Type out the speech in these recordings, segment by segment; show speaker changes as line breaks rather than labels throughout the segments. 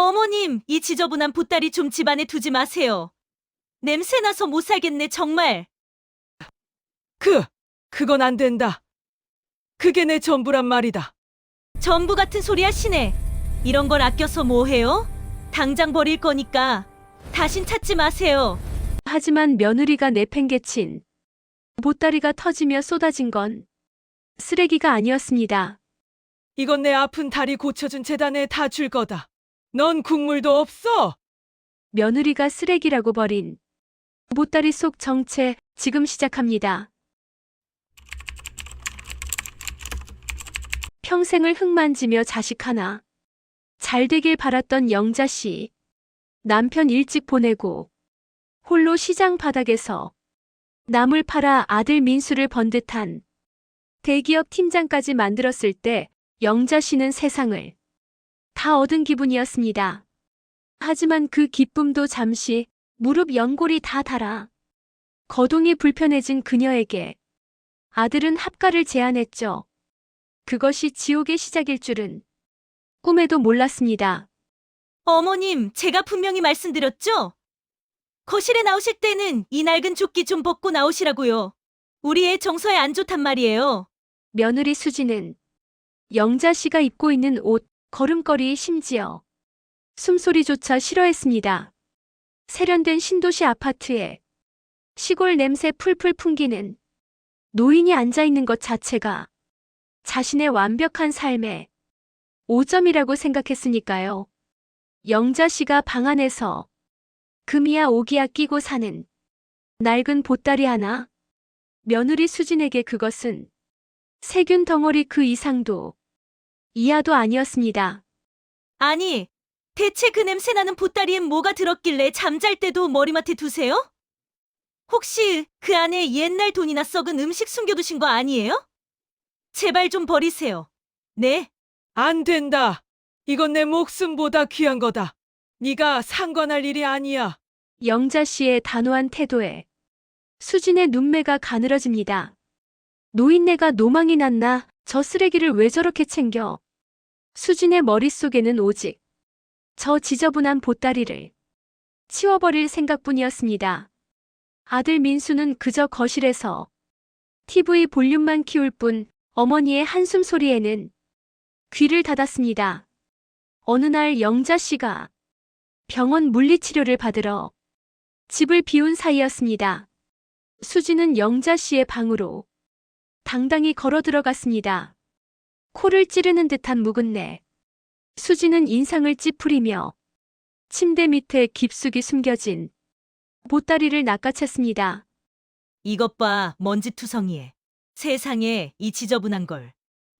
어머님, 이 지저분한 보따리 좀 집안에 두지 마세요. 냄새나서 못 살겠네, 정말.
그건 안 된다. 그게 내 전부란 말이다.
전부 같은 소리 하시네. 이런 걸 아껴서 뭐 해요? 당장 버릴 거니까 다신 찾지 마세요.
하지만 며느리가 내팽개친 보따리가 터지며 쏟아진 건 쓰레기가 아니었습니다.
이건 내 아픈 다리 고쳐준 재단에 다 줄 거다. 넌 국물도 없어.
며느리가 쓰레기라고 버린 보따리 속 정체 지금 시작합니다. 평생을 흙만지며 자식 하나 잘 되길 바랐던 영자 씨. 남편 일찍 보내고 홀로 시장 바닥에서 나물 팔아 아들 민수를 번듯한 대기업 팀장까지 만들었을 때 영자 씨는 세상을 다 얻은 기분이었습니다. 하지만 그 기쁨도 잠시 무릎 연골이 다 닳아 거동이 불편해진 그녀에게 아들은 합가를 제안했죠. 그것이 지옥의 시작일 줄은 꿈에도 몰랐습니다.
어머님, 제가 분명히 말씀드렸죠? 거실에 나오실 때는 이 낡은 조끼 좀 벗고 나오시라고요. 우리 애 정서에 안 좋단 말이에요.
며느리 수지는 영자 씨가 입고 있는 옷, 걸음걸이, 심지어 숨소리조차 싫어했습니다. 세련된 신도시 아파트에 시골 냄새 풀풀 풍기는 노인이 앉아있는 것 자체가 자신의 완벽한 삶의 오점이라고 생각했으니까요. 영자 씨가 방 안에서 금이야 오기야 끼고 사는 낡은 보따리 하나, 며느리 수진에게 그것은 세균 덩어리 그 이상도 이하도 아니었습니다.
아니, 대체 그 냄새나는 보따리엔 뭐가 들었길래 잠잘 때도 머리맡에 두세요? 혹시 그 안에 옛날 돈이나 썩은 음식 숨겨두신 거 아니에요? 제발 좀 버리세요. 네,
안 된다. 이건 내 목숨보다 귀한 거다. 네가 상관할 일이 아니야.
영자 씨의 단호한 태도에 수진의 눈매가 가늘어집니다. 노인네가 노망이 났나 저 쓰레기를 왜 저렇게 챙겨. 수진의 머릿속에는 오직 저 지저분한 보따리를 치워버릴 생각뿐이었습니다. 아들 민수는 그저 거실에서 TV 볼륨만 키울 뿐 어머니의 한숨 소리에는 귀를 닫았습니다. 어느 날 영자 씨가 병원 물리치료를 받으러 집을 비운 사이였습니다. 수지는 영자 씨의 방으로 당당히 걸어 들어갔습니다. 코를 찌르는 듯한 묵은내. 수지는 인상을 찌푸리며 침대 밑에 깊숙이 숨겨진 보따리를 낚아챘습니다.
이것 봐, 먼지투성이에. 세상에 이 지저분한 걸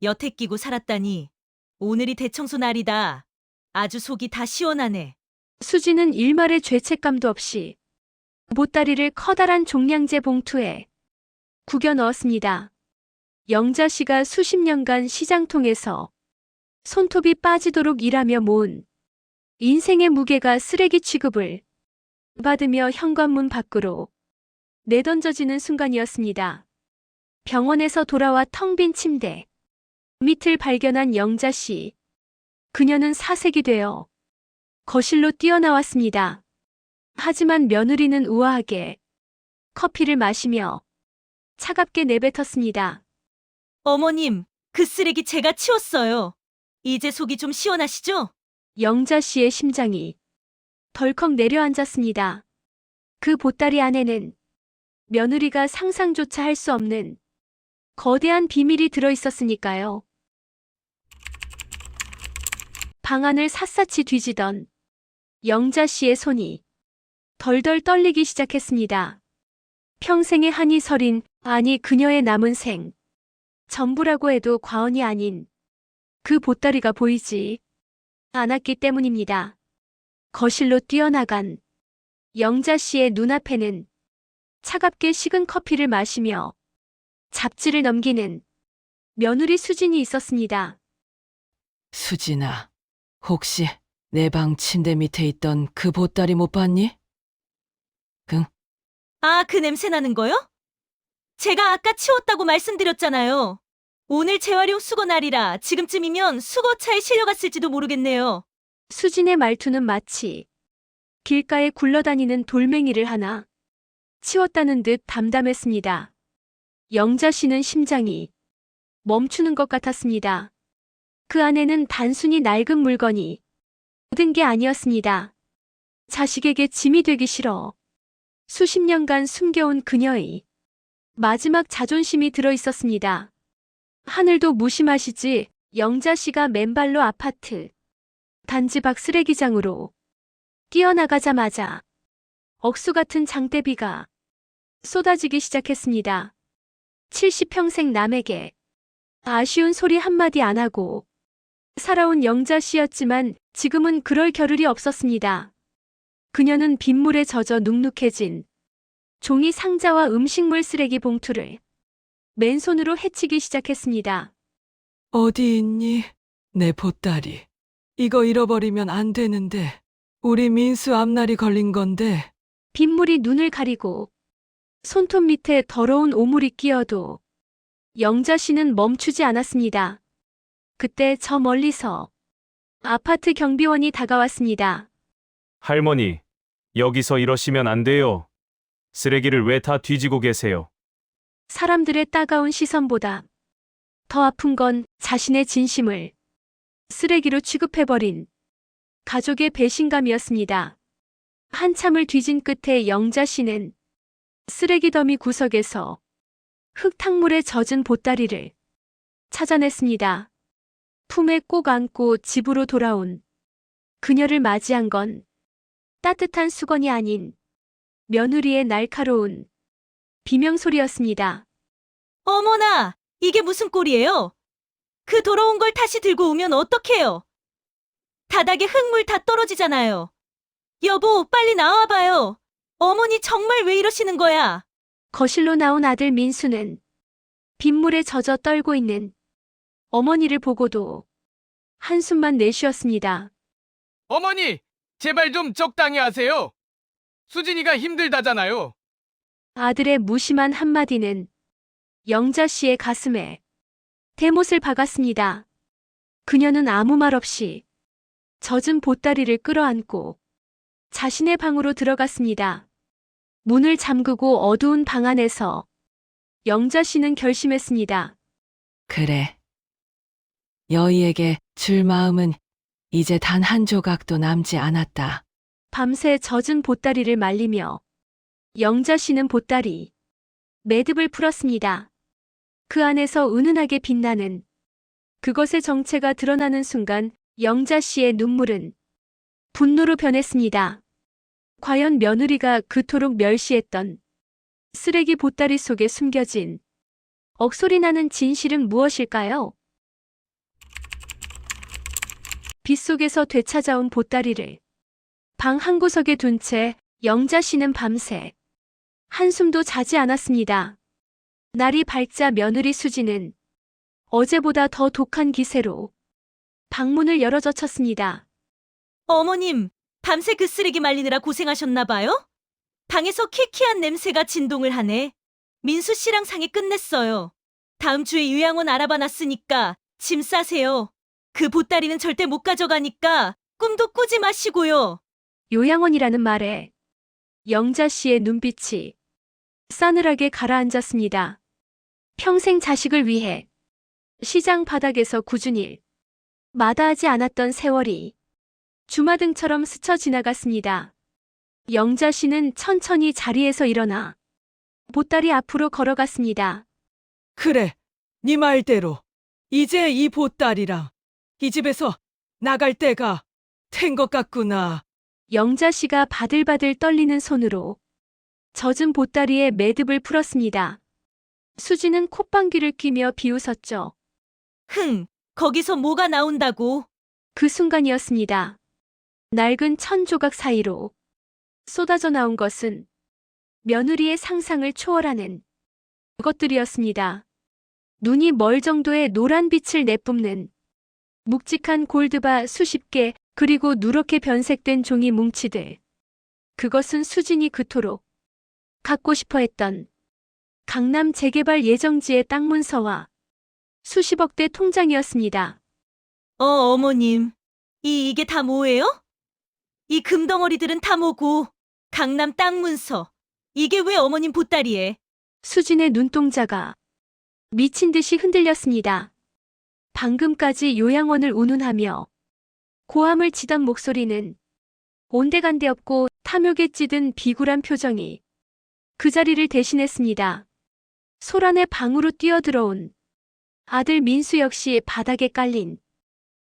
여태 끼고 살았다니. 오늘이 대청소 날이다. 아주 속이 다 시원하네.
수지는 일말의 죄책감도 없이 보따리를 커다란 종량제 봉투에 구겨 넣었습니다. 영자 씨가 수십 년간 시장통에서 손톱이 빠지도록 일하며 모은 인생의 무게가 쓰레기 취급을 받으며 현관문 밖으로 내던져지는 순간이었습니다. 병원에서 돌아와 텅 빈 침대 밑을 발견한 영자 씨. 그녀는 사색이 되어 거실로 뛰어나왔습니다. 하지만 며느리는 우아하게 커피를 마시며 차갑게 내뱉었습니다.
어머님, 그 쓰레기 제가 치웠어요. 이제 속이 좀 시원하시죠?
영자 씨의 심장이 덜컥 내려앉았습니다. 그 보따리 안에는 며느리가 상상조차 할 수 없는 거대한 비밀이 들어있었으니까요. 방안을 샅샅이 뒤지던 영자 씨의 손이 덜덜 떨리기 시작했습니다. 평생의 한이 서린, 아니 그녀의 남은 생 전부라고 해도 과언이 아닌 그 보따리가 보이지 않았기 때문입니다. 거실로 뛰어나간 영자 씨의 눈앞에는 차갑게 식은 커피를 마시며 잡지를 넘기는 며느리 수진이 있었습니다.
수진아, 혹시 내 방 침대 밑에 있던 그 보따리 못 봤니?
아, 그 냄새 나는 거요? 제가 아까 치웠다고 말씀드렸잖아요. 오늘 재활용 수거 날이라 지금쯤이면 수거차에 실려갔을지도 모르겠네요.
수진의 말투는 마치 길가에 굴러다니는 돌멩이를 하나 치웠다는 듯 담담했습니다. 영자 씨는 심장이 멈추는 것 같았습니다. 그 안에는 단순히 낡은 물건이 모든 게 아니었습니다. 자식에게 짐이 되기 싫어 수십 년간 숨겨온 그녀의 마지막 자존심이 들어 있었습니다. 하늘도 무심하시지. 영자 씨가 맨발로 아파트 단지 밖 쓰레기장으로 뛰어나가자마자 억수 같은 장대비가 쏟아지기 시작했습니다. 70평생 남에게 아쉬운 소리 한마디 안 하고 살아온 영자 씨였지만 지금은 그럴 겨를이 없었습니다. 그녀는 빗물에 젖어 눅눅해진 종이 상자와 음식물 쓰레기 봉투를 맨손으로 헤치기 시작했습니다.
어디 있니? 내 보따리. 이거 잃어버리면 안 되는데. 우리 민수 앞날이 걸린 건데.
빗물이 눈을 가리고 손톱 밑에 더러운 오물이 끼어도 영자 씨는 멈추지 않았습니다. 그때 저 멀리서 아파트 경비원이 다가왔습니다.
할머니, 여기서 이러시면 안 돼요. 쓰레기를 왜 다 뒤지고 계세요?
사람들의 따가운 시선보다 더 아픈 건 자신의 진심을 쓰레기로 취급해버린 가족의 배신감이었습니다. 한참을 뒤진 끝에 영자 씨는 쓰레기 더미 구석에서 흙탕물에 젖은 보따리를 찾아냈습니다. 품에 꼭 안고 집으로 돌아온 그녀를 맞이한 건 따뜻한 수건이 아닌 며느리의 날카로운 비명소리였습니다.
어머나, 이게 무슨 꼴이에요? 그 더러운 걸 다시 들고 오면 어떡해요? 바닥에 흙물 다 떨어지잖아요. 여보, 빨리 나와봐요. 어머니 정말 왜 이러시는 거야?
거실로 나온 아들 민수는 빗물에 젖어 떨고 있는 어머니를 보고도 한숨만 내쉬었습니다.
어머니, 제발 좀 적당히 하세요. 수진이가 힘들다잖아요.
아들의 무심한 한마디는 영자 씨의 가슴에 대못을 박았습니다. 그녀는 아무 말 없이 젖은 보따리를 끌어안고 자신의 방으로 들어갔습니다. 문을 잠그고 어두운 방 안에서 영자 씨는 결심했습니다.
그래. 여의에게 줄 마음은 이제 단 한 조각도 남지 않았다.
밤새 젖은 보따리를 말리며 영자 씨는 보따리 매듭을 풀었습니다. 그 안에서 은은하게 빛나는 그것의 정체가 드러나는 순간 영자 씨의 눈물은 분노로 변했습니다. 과연 며느리가 그토록 멸시했던 쓰레기 보따리 속에 숨겨진 억소리 나는 진실은 무엇일까요? 빗속에서 되찾아온 보따리를 방 한구석에 둔 채 영자 씨는 밤새 한숨도 자지 않았습니다. 날이 밝자 며느리 수지는 어제보다 더 독한 기세로 방문을 열어젖혔습니다.
어머님, 밤새 그 쓰레기 말리느라 고생하셨나 봐요? 방에서 키키한 냄새가 진동을 하네. 민수 씨랑 상의 끝냈어요. 다음 주에 요양원 알아봐 놨으니까 짐 싸세요. 그 보따리는 절대 못 가져가니까 꿈도 꾸지 마시고요.
요양원이라는 말에 영자 씨의 눈빛이 싸늘하게 가라앉았습니다. 평생 자식을 위해 시장 바닥에서 굳은 일 마다하지 않았던 세월이 주마등처럼 스쳐 지나갔습니다. 영자 씨는 천천히 자리에서 일어나 보따리 앞으로 걸어갔습니다.
그래, 네 말대로. 이제 이 보따리랑 이 집에서 나갈 때가 된 것 같구나.
영자 씨가 바들바들 떨리는 손으로 젖은 보따리에 매듭을 풀었습니다. 수지는 콧방귀를 뀌며 비웃었죠.
거기서 뭐가 나온다고?
그 순간이었습니다. 낡은 천 조각 사이로 쏟아져 나온 것은 며느리의 상상을 초월하는 것들이었습니다. 눈이 멀 정도의 노란 빛을 내뿜는 묵직한 골드바 수십 개, 그리고 누렇게 변색된 종이 뭉치들. 그것은 수진이 그토록 갖고 싶어 했던 강남 재개발 예정지의 땅 문서와 수십억 대 통장이었습니다.
어머님, 이게 다 뭐예요? 이 금덩어리들은 다 뭐고, 강남 땅 문서. 이게 왜 어머님 보따리에?
수진의 눈동자가 미친 듯이 흔들렸습니다. 방금까지 요양원을 운운하며 고함을 치던 목소리는 온데간데 없고 탐욕에 찌든 비굴한 표정이 그 자리를 대신했습니다. 소란의 방으로 뛰어들어온 아들 민수 역시 바닥에 깔린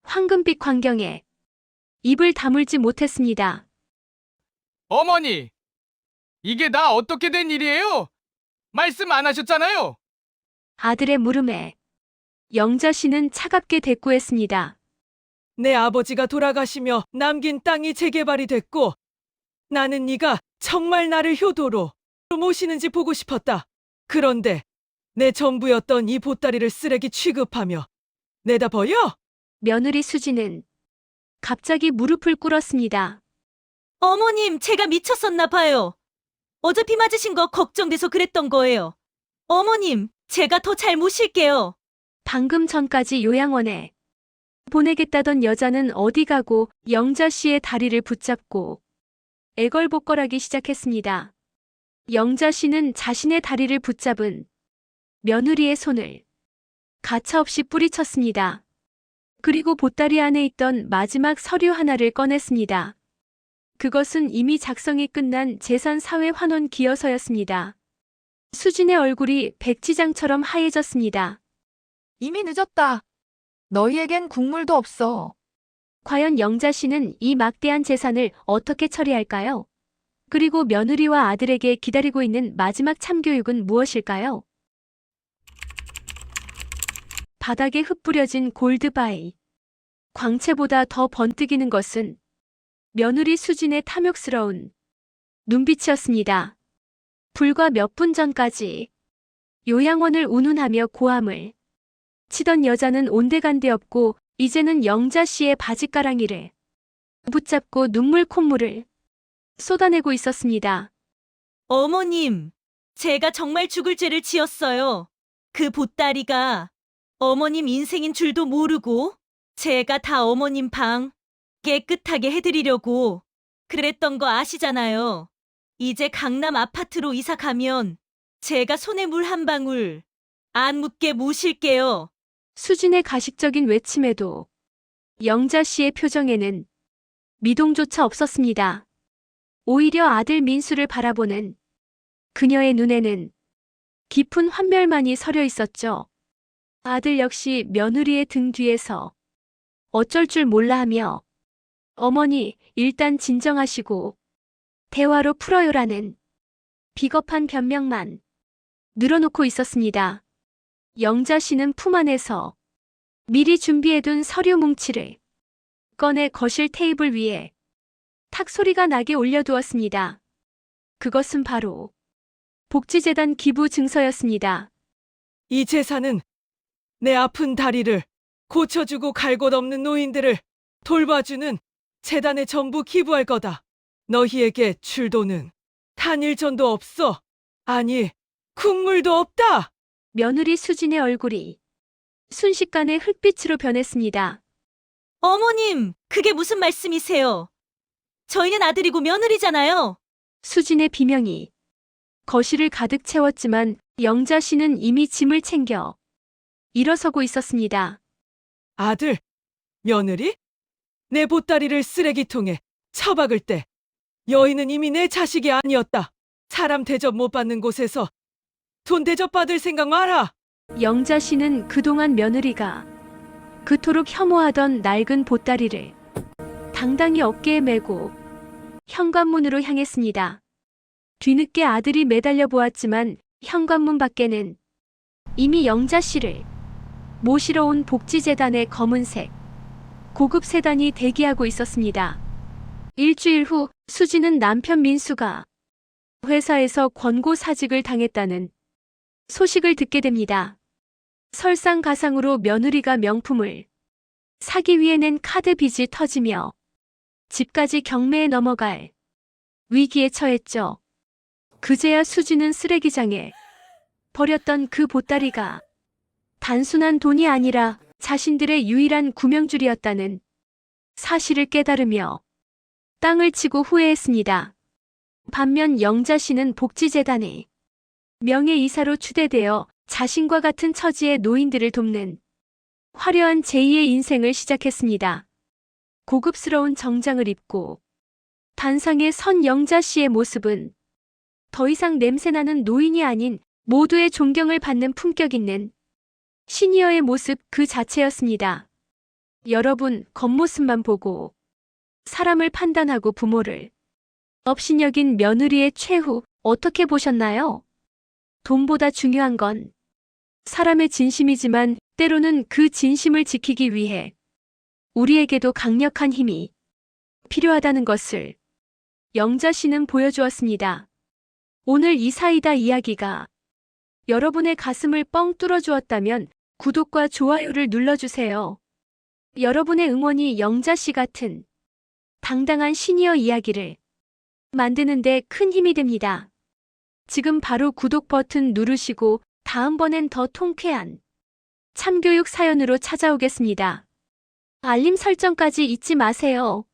황금빛 광경에 입을 다물지 못했습니다.
어머니, 이게 다 어떻게 된 일이에요? 말씀 안 하셨잖아요.
아들의 물음에 영자 씨는 차갑게 대꾸했습니다.
내 아버지가 돌아가시며 남긴 땅이 재개발이 됐고 나는 네가 정말 나를 효도로 모시는지 보고 싶었다. 그런데 내 전부였던 이 보따리를 쓰레기 취급하며 내다 버려?
며느리 수지는 갑자기 무릎을 꿇었습니다.
어머님, 제가 미쳤었나 봐요. 어차피 맞으신 거 걱정돼서 그랬던 거예요. 어머님, 제가 더 잘 모실게요.
방금 전까지 요양원에 보내겠다던 여자는 어디 가고 영자 씨의 다리를 붙잡고 애걸복걸하기 시작했습니다. 영자 씨는 자신의 다리를 붙잡은 며느리의 손을 가차없이 뿌리쳤습니다. 그리고 보따리 안에 있던 마지막 서류 하나를 꺼냈습니다. 그것은 이미 작성이 끝난 재산사회 환원 기여서였습니다. 수진의 얼굴이 백지장처럼 하얘졌습니다.
이미 늦었다. 너희에겐 국물도 없어.
과연 영자 씨는 이 막대한 재산을 어떻게 처리할까요? 그리고 며느리와 아들에게 기다리고 있는 마지막 참교육은 무엇일까요? 바닥에 흩뿌려진 골드바이. 광채보다 더 번뜩이는 것은 며느리 수진의 탐욕스러운 눈빛이었습니다. 불과 몇 분 전까지 요양원을 운운하며 고함을 치던 여자는 온데간데 없고 이제는 영자 씨의 바지가랑이를 붙잡고 눈물 콧물을 쏟아내고 있었습니다.
어머님, 제가 정말 죽을 죄를 지었어요. 그 보따리가 어머님 인생인 줄도 모르고 제가 다 어머님 방 깨끗하게 해드리려고 그랬던 거 아시잖아요. 이제 강남 아파트로 이사 가면 제가 손에 물 한 방울 안 묻게 모실게요.
수진의 가식적인 외침에도 영자 씨의 표정에는 미동조차 없었습니다. 오히려 아들 민수를 바라보는 그녀의 눈에는 깊은 환멸만이 서려 있었죠. 아들 역시 며느리의 등 뒤에서 어쩔 줄 몰라 하며 어머니, 일단 진정하시고 대화로 풀어요라는 비겁한 변명만 늘어놓고 있었습니다. 영자 씨는 품 안에서 미리 준비해둔 서류 뭉치를 꺼내 거실 테이블 위에 탁 소리가 나게 올려두었습니다. 그것은 바로 복지재단 기부 증서였습니다.
이 재산은 내 아픈 다리를 고쳐주고 갈 곳 없는 노인들을 돌봐주는 재단에 전부 기부할 거다. 너희에게 줄 돈은 단일전도 없어. 아니, 국물도 없다.
며느리 수진의 얼굴이 순식간에 흙빛으로 변했습니다.
어머님, 그게 무슨 말씀이세요? 저희는 아들이고 며느리잖아요.
수진의 비명이 거실을 가득 채웠지만 영자 씨는 이미 짐을 챙겨 일어서고 있었습니다.
아들, 며느리? 내 보따리를 쓰레기통에 처박을 때 여인은 이미 내 자식이 아니었다. 사람 대접 못 받는 곳에서 돈 대접 받을 생각 마라.
영자 씨는 그동안 며느리가 그토록 혐오하던 낡은 보따리를 당당히 어깨에 메고 현관문으로 향했습니다. 뒤늦게 아들이 매달려 보았지만 현관문 밖에는 이미 영자 씨를 모시러 온 복지재단의 검은색 고급 세단이 대기하고 있었습니다. 일주일 후 수지는 남편 민수가 회사에서 권고사직을 당했다는 소식을 듣게 됩니다. 설상가상으로 며느리가 명품을 사기 위해 낸 카드 빚이 터지며 집까지 경매에 넘어갈 위기에 처했죠. 그제야 수지는 쓰레기장에 버렸던 그 보따리가 단순한 돈이 아니라 자신들의 유일한 구명줄이었다는 사실을 깨달으며 땅을 치고 후회했습니다. 반면 영자 씨는 복지재단에 명예이사로 추대되어 자신과 같은 처지의 노인들을 돕는 화려한 제2의 인생을 시작했습니다. 고급스러운 정장을 입고 단상에 선 영자 씨의 모습은 더 이상 냄새나는 노인이 아닌 모두의 존경을 받는 품격 있는 시니어의 모습 그 자체였습니다. 여러분, 겉모습만 보고 사람을 판단하고 부모를 업신여긴 며느리의 최후 어떻게 보셨나요? 돈보다 중요한 건 사람의 진심이지만 때로는 그 진심을 지키기 위해 우리에게도 강력한 힘이 필요하다는 것을 영자 씨는 보여주었습니다. 오늘 이 사이다 이야기가 여러분의 가슴을 뻥 뚫어주었다면 구독과 좋아요를 눌러주세요. 여러분의 응원이 영자 씨 같은 당당한 시니어 이야기를 만드는데 큰 힘이 됩니다. 지금 바로 구독 버튼 누르시고 다음번엔 더 통쾌한 참교육 사연으로 찾아오겠습니다. 알림 설정까지 잊지 마세요.